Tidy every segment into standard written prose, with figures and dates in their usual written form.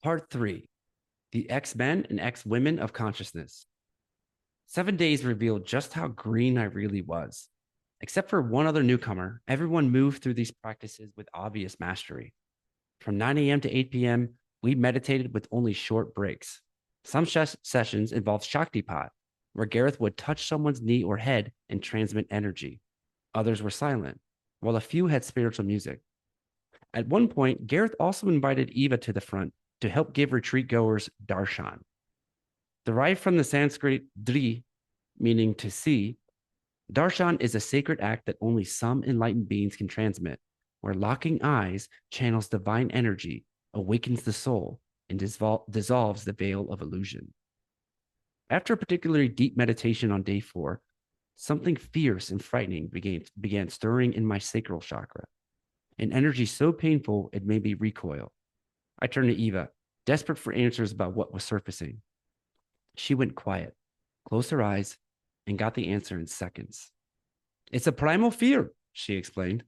Part 3, the X-Men and X-Women of Consciousness. 7 days revealed just how green I really was. Except for one other newcomer, everyone moved through these practices with obvious mastery. From 9 a.m. to 8 p.m., we meditated with only short breaks. Some sessions involved Shaktipat, where Gareth would touch someone's knee or head and transmit energy. Others were silent, while a few had spiritual music. At one point, Gareth also invited Eva to the front to help give retreat goers darshan. Derived from the Sanskrit dri, meaning to see, darshan is a sacred act that only some enlightened beings can transmit, where locking eyes channels divine energy, awakens the soul, and dissolves the veil of illusion. After a particularly deep meditation on day 4, something fierce and frightening began stirring in my sacral chakra, an energy so painful it made me recoil. I turned to Eva, desperate for answers about what was surfacing. She went quiet, closed her eyes, and got the answer in seconds. It's a primal fear, she explained.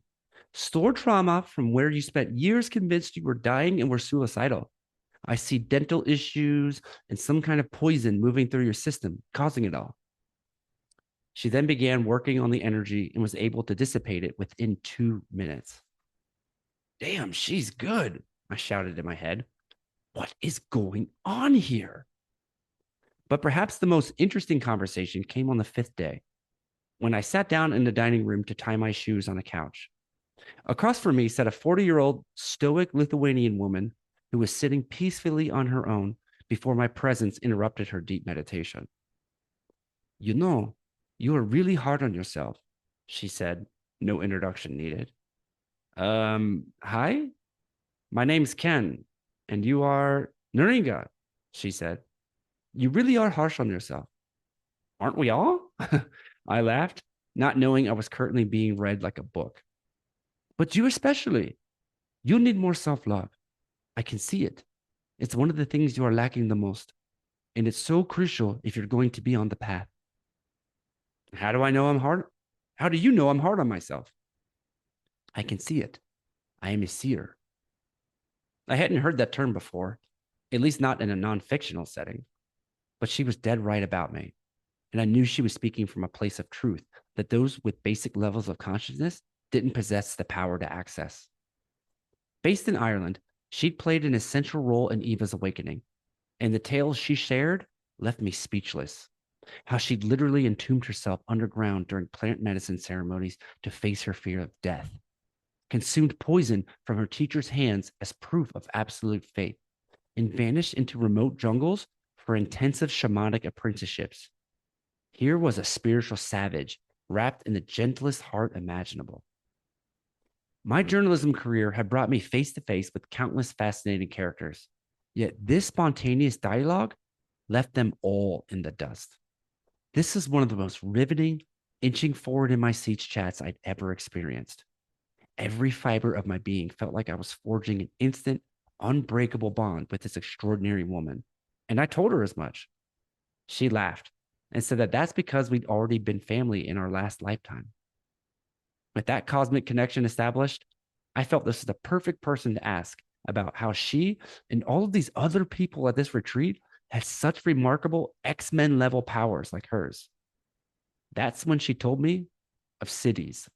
Stored trauma from where you spent years convinced you were dying and were suicidal. I see dental issues and some kind of poison moving through your system, causing it all. She then began working on the energy and was able to dissipate it within 2 minutes. Damn, she's good, I shouted in my head. What is going on here? But perhaps the most interesting conversation came on the 5th day, when I sat down in the dining room to tie my shoes on a couch. Across from me sat a 40-year-old stoic Lithuanian woman who was sitting peacefully on her own before my presence interrupted her deep meditation. You know, you are really hard on yourself, she said, no introduction needed. Hi? My name's Ken, and you are Neringa, she said. You really are harsh on yourself. Aren't we all? I laughed, not knowing I was currently being read like a book. But you especially. You need more self-love. I can see it. It's one of the things you are lacking the most. And it's so crucial if you're going to be on the path. How do I know I'm hard? How do you know I'm hard on myself? I can see it. I am a seer. I hadn't heard that term before, at least not in a non-fictional setting. But she was dead right about me. And I knew she was speaking from a place of truth that those with basic levels of consciousness didn't possess the power to access. Based in Ireland, she'd played an essential role in Eva's awakening, and the tales she shared left me speechless. How she'd literally entombed herself underground during plant medicine ceremonies to face her fear of death, consumed poison from her teacher's hands as proof of absolute faith, and vanished into remote jungles for intensive shamanic apprenticeships. Here was a spiritual savage wrapped in the gentlest heart imaginable. My journalism career had brought me face to face with countless fascinating characters, yet this spontaneous dialogue left them all in the dust. This is one of the most riveting, inching forward in my seats chats I'd ever experienced. Every fiber of my being felt like I was forging an instant, unbreakable bond with this extraordinary woman, and I told her as much. She laughed and said that that's because we'd already been family in our last lifetime. With that cosmic connection established, I felt this was the perfect person to ask about how she and all of these other people at this retreat had such remarkable X-Men level powers like hers. That's when she told me of siddhis,